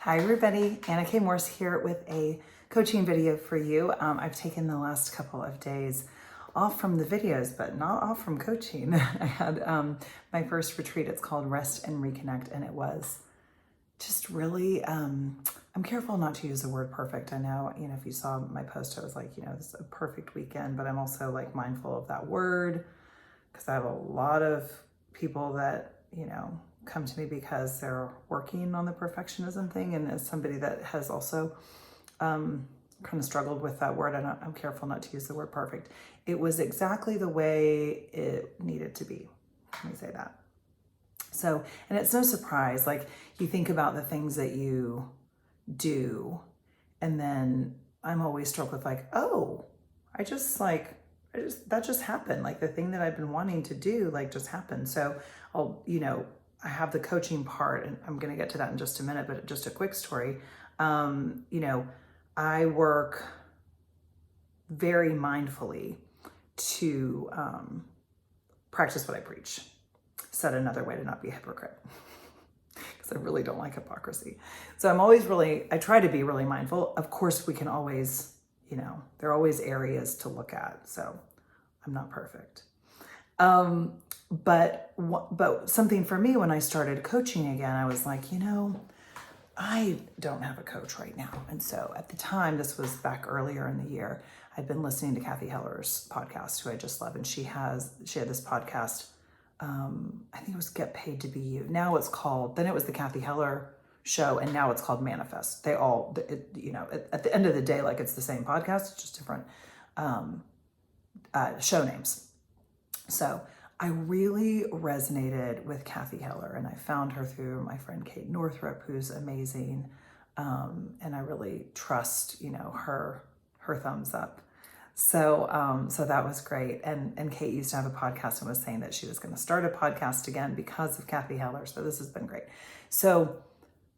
Hi everybody, Anna K. Morse here with a coaching video for you. I've taken the last couple of days off from the videos, but not off from coaching. I had my first retreat. It's called Rest and Reconnect, and it was just really, I'm careful not to use the word perfect. I know, if you saw my post, I was like, this is a perfect weekend, but I'm also like mindful of that word because I have a lot of people that, come to me because they're working on the perfectionism thing. And as somebody that has also kind of struggled with that word, I'm careful not to use the word perfect. It was exactly the way it needed to be. Let me say that. So, and it's no surprise, like you think about the things that you do, and then I'm always struck with like, oh, that just happened. Like the thing that I've been wanting to do, like just happened. So I have the coaching part, and I'm going to get to that in just a minute, but just a quick story. I work very mindfully to practice what I preach. Said another way, to not be a hypocrite, because I really don't like hypocrisy. So I try to be really mindful. Of course, we can always, there are always areas to look at. So I'm not perfect. But something for me when I started coaching again, I was like, I don't have a coach right now. And so at the time, this was back earlier in the year, I'd been listening to Kathy Heller's podcast, who I just love. And she had this podcast, I think it was Get Paid to Be You. Now then it was the Kathy Heller show, and now it's called Manifest. They all, at the end of the day, like it's the same podcast, it's just different show names. So I really resonated with Kathy Heller, and I found her through my friend Kate Northrup, who's amazing. And I really trust, her thumbs up. So that was great. And Kate used to have a podcast and was saying that she was going to start a podcast again because of Kathy Heller. So this has been great. So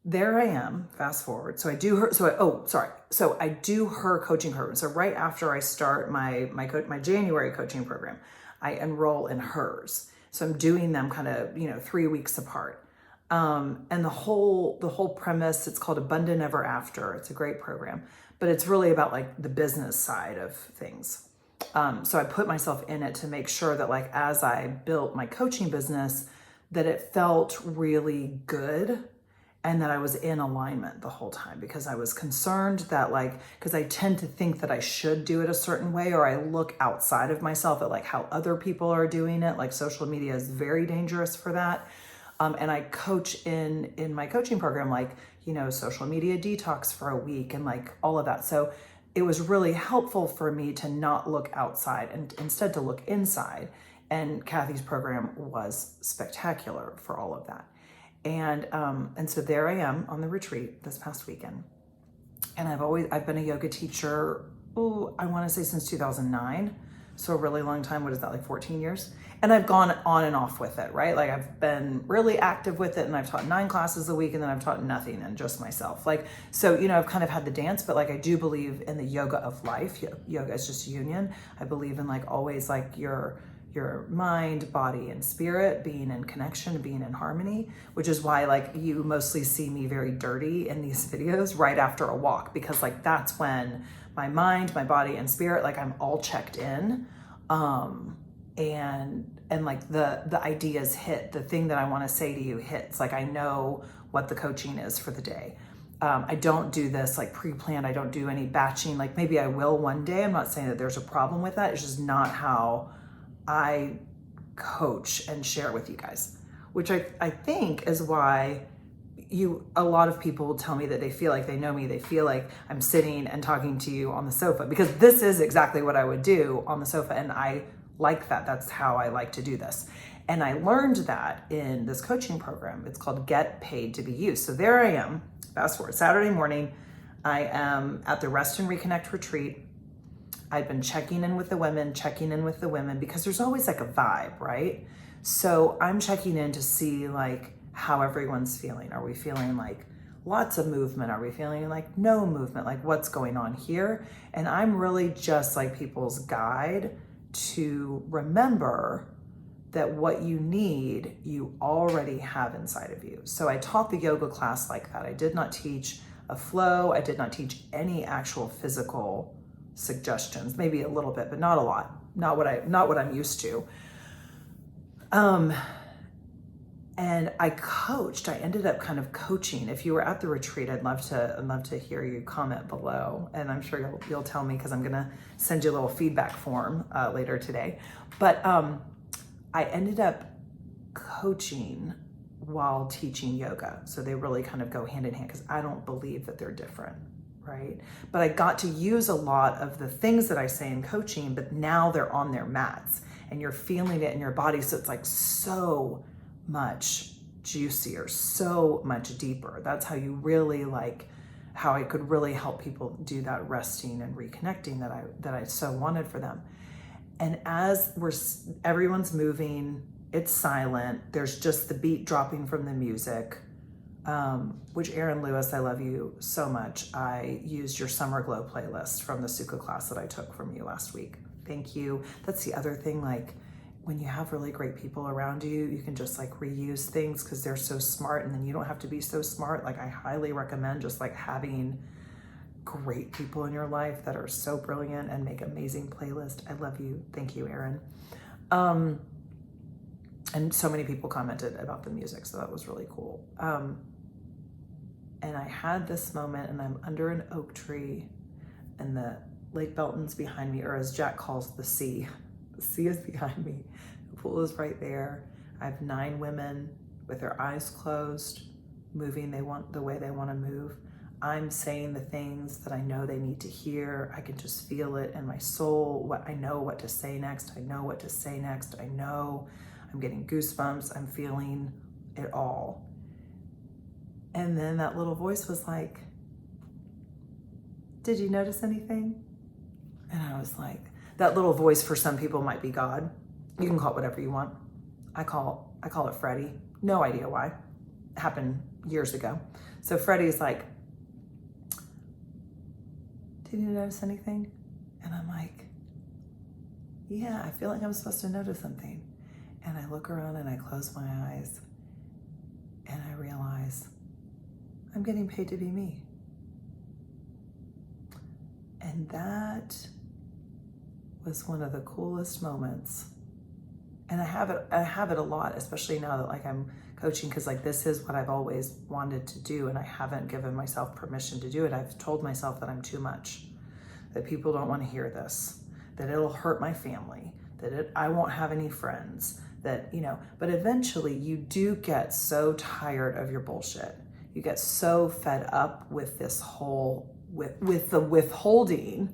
there I am, fast forward. So I do her, So I do her coaching program. So right after I start my January coaching program, I enroll in hers. So I'm doing them kind of, 3 weeks apart. And the whole premise, it's called Abundant Ever After. It's a great program, but it's really about like the business side of things. So I put myself in it to make sure that like, as I built my coaching business, that it felt really good and that I was in alignment the whole time, because I was concerned that because I tend to think that I should do it a certain way, or I look outside of myself at like how other people are doing it. Like social media is very dangerous for that. And I coach in my coaching program, social media detox for a week and like all of that. So it was really helpful for me to not look outside and instead to look inside. And Kathy's program was spectacular for all of that. And so there I am on the retreat this past weekend. And I've been a yoga teacher, I want to say since 2009. So a really long time. What is that, like 14 years? And I've gone on and off with it, right? Like I've been really active with it, and I've taught 9 classes a week, and then I've taught nothing and just myself. So, I've kind of had the dance, but I do believe in the yoga of life. Yoga is just union. I believe in always your mind, body, and spirit being in connection, being in harmony, which is why you mostly see me very dirty in these videos right after a walk, because that's when my mind, my body, and spirit, I'm all checked in. And the ideas hit, the thing that I want to say to you hits. I know what the coaching is for the day. I don't do this pre-planned. I don't do any batching. Maybe I will one day. I'm not saying that there's a problem with that. It's just not how I coach and share with you guys, which I think is why a lot of people will tell me that they feel like they know me. They feel like I'm sitting and talking to you on the sofa, because this is exactly what I would do on the sofa. And I like that. That's how I like to do this. And I learned that in this coaching program. It's called Get Paid to Be You. So there I am, fast forward, Saturday morning. I am at the Rest and Reconnect retreat. I've been checking in with the women, because there's always a vibe, right? So I'm checking in to see how everyone's feeling. Are we feeling lots of movement? Are we feeling no movement? What's going on here? And I'm really just people's guide to remember that what you need, you already have inside of you. So I taught the yoga class like that. I did not teach a flow. I did not teach any actual physical suggestions, maybe a little bit, but not a lot. Not what I'm used to. And I coached. I ended up kind of coaching. If you were at the retreat, I'd love to hear you comment below, and I'm sure you'll tell me, because I'm gonna send you a little feedback form later today. But I ended up coaching while teaching yoga, so they really kind of go hand in hand, because I don't believe that they're different, right? But I got to use a lot of the things that I say in coaching, but now they're on their mats, and you're feeling it in your body, so it's like so much juicier, so much deeper. That's how you really how I could really help people do that resting and reconnecting that I so wanted for them. And as everyone's moving, it's silent. There's just the beat dropping from the music, which Aaron Lewis, I love you so much. I used your Summer Glow playlist from the Sukha class that I took from you last week. Thank you. That's the other thing, when you have really great people around you, you can just reuse things because they're so smart, and then you don't have to be so smart. I highly recommend just having great people in your life that are so brilliant and make amazing playlists. I love you. Thank you, Aaron. And so many people commented about the music, so that was really cool. And I had this moment, and I'm under an oak tree, and the Lake Belton's behind me, or as Jack calls, the sea. The sea is behind me. The pool is right there. I have 9 women with their eyes closed, moving the way they want to move. I'm saying the things that I know they need to hear. I can just feel it in my soul. I know what to say next. I know what to say next. I know I'm getting goosebumps. I'm feeling it all. And then that little voice was like, "Did you notice anything?" And I was like, that little voice for some people might be God. You can call it whatever you want. I call it Freddie. No idea why. It happened years ago. So Freddie's like, "Did you notice anything?" And I'm like, "Yeah, I feel like I'm supposed to notice something." And I look around and I close my eyes and I realize I'm getting paid to be me. And that was one of the coolest moments. And I have it a lot, especially now that I'm coaching, because this is what I've always wanted to do, and I haven't given myself permission to do it. I've told myself that I'm too much, that people don't want to hear this, that it'll hurt my family, that I won't have any friends, that, but eventually you do get so tired of your bullshit. You get so fed up with this whole, with the withholding,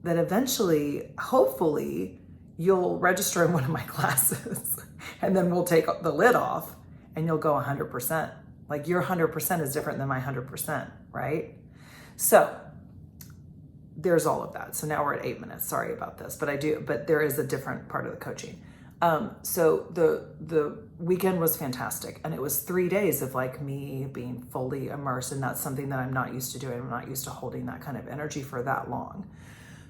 that eventually, hopefully, you'll register in one of my classes, and then we'll take the lid off and you'll go 100%. Your 100% is different than my 100%, right? So there's all of that. So now we're at 8 minutes. Sorry about this, but there is a different part of the coaching. So the weekend was fantastic, and it was 3 days of me being fully immersed, and that's something that I'm not used to doing. I'm not used to holding that kind of energy for that long.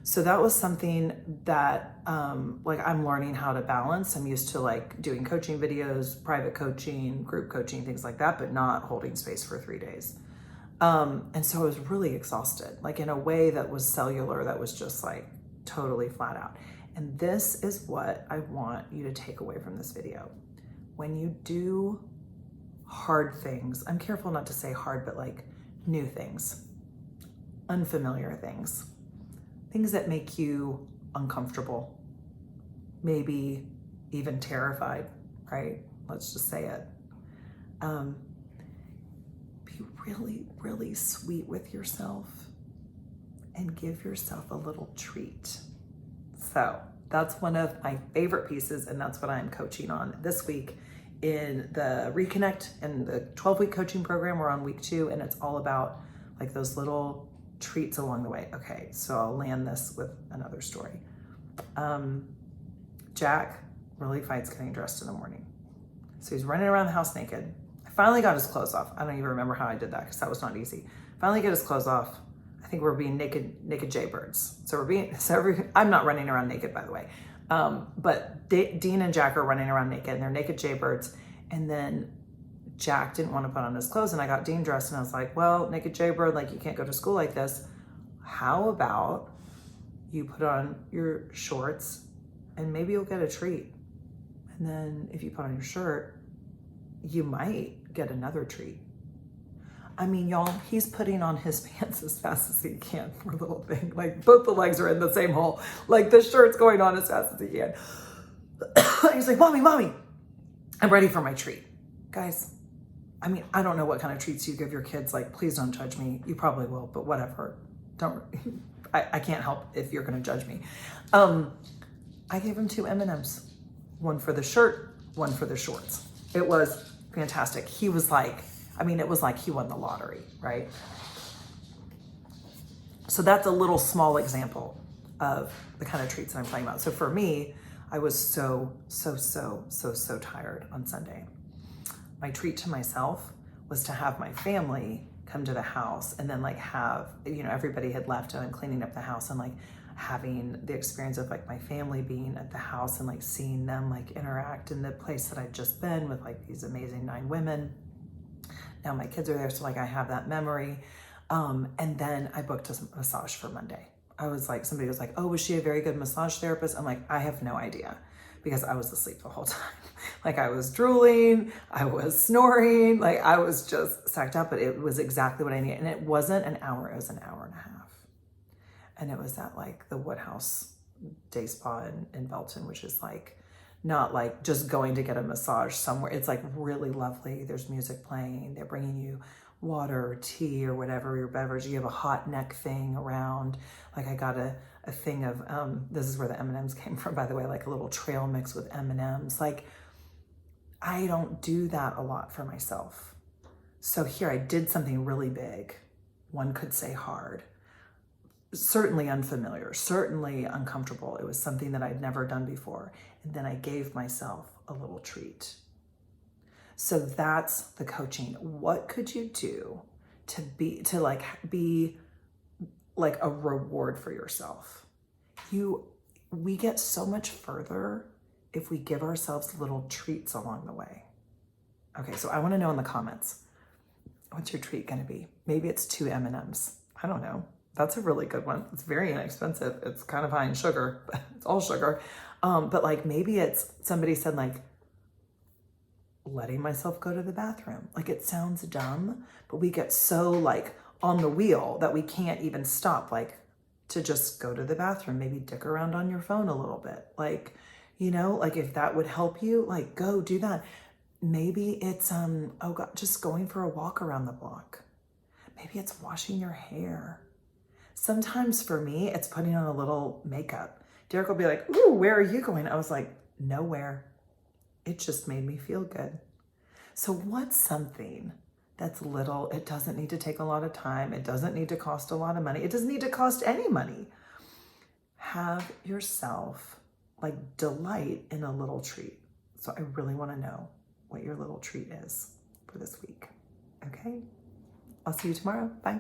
So that was something that I'm learning how to balance. I'm used to doing coaching videos, private coaching, group coaching, things like that, but not holding space for 3 days. And so I was really exhausted, in a way that was cellular, that was just totally flat out. And this is what I want you to take away from this video. When you do hard things, I'm careful not to say hard, but new things, unfamiliar things that make you uncomfortable, maybe even terrified, right? Let's just say it. Be really, really sweet with yourself and give yourself a little treat. So that's one of my favorite pieces, and that's what I'm coaching on this week in the Reconnect and the 12-week coaching program. We're on week 2, and it's all about those little treats along the way. Okay, so I'll land this with another story. Jack really fights getting dressed in the morning. So he's running around the house naked. I finally got his clothes off. I don't even remember how I did that, because that was not easy. Finally get his clothes off. I think we're being naked jaybirds. I'm not running around naked, by the way. But Dean and Jack are running around naked, and they're naked jaybirds. And then Jack didn't want to put on his clothes, and I got Dean dressed, and I was like, well, naked jaybird, like, you can't go to school like this. How about you put on your shorts and maybe you'll get a treat. And then if you put on your shirt, you might get another treat. I mean, y'all, he's putting on his pants as fast as he can, poor little thing. Like, both the legs are in the same hole. Like, the shirt's going on as fast as he can. He's like, mommy, I'm ready for my treat. Guys, I mean, I don't know what kind of treats you give your kids. Like, please don't judge me. You probably will, but whatever. I can't help if you're going to judge me. I gave him 2 M&Ms, one for the shirt, one for the shorts. It was fantastic. He was like, I mean, it was like he won the lottery, right? So that's a little small example of the kind of treats that I'm talking about. So for me, I was so tired on Sunday. My treat to myself was to have my family come to the house and then like have, you know, everybody had left and I'm cleaning up the house and like having the experience of like my family being at the house and like seeing them like interact in the place that I'd just been with like these amazing 9 women. Now my kids are there, so like I have that memory. And then I booked a massage for Monday. I was like, somebody was like, oh, was she a very good massage therapist? I'm like, I have no idea, because I was asleep the whole time. Like I was drooling, I was snoring, like I was just sacked up, but it was exactly what I needed. And it wasn't an hour, it was an hour and a half. And it was at like the Woodhouse Day Spa in Belton, which is like, not like just going to get a massage somewhere. It's like really lovely. There's music playing. They're bringing you water or tea or whatever your beverage. You have a hot neck thing around. Like I got a thing of, this is where the M&Ms came from, by the way, like a little trail mix with M&Ms. Like I don't do that a lot for myself. So here I did something really big. One could say hard. Certainly unfamiliar, certainly uncomfortable. It was something that I'd never done before. And then I gave myself a little treat. So that's the coaching. What could you do to be like a reward for yourself? We get so much further if we give ourselves little treats along the way. Okay, so I want to know in the comments, what's your treat going to be? Maybe it's 2 M&Ms. I don't know. That's a really good one. It's very inexpensive. It's kind of high in sugar, but it's all sugar. But like maybe it's, somebody said like, letting myself go to the bathroom. Like it sounds dumb, but we get so like on the wheel that we can't even stop like to just go to the bathroom, maybe dick around on your phone a little bit. Like, you know, like if that would help you, like go do that. Maybe it's, oh God, just going for a walk around the block. Maybe it's washing your hair. Sometimes for me, it's putting on a little makeup. Derek will be like, ooh, where are you going? I was like, nowhere. It just made me feel good. So what's something that's little? It doesn't need to take a lot of time. It doesn't need to cost a lot of money. It doesn't need to cost any money. Have yourself like delight in a little treat. So I really want to know what your little treat is for this week. Okay? I'll see you tomorrow. Bye.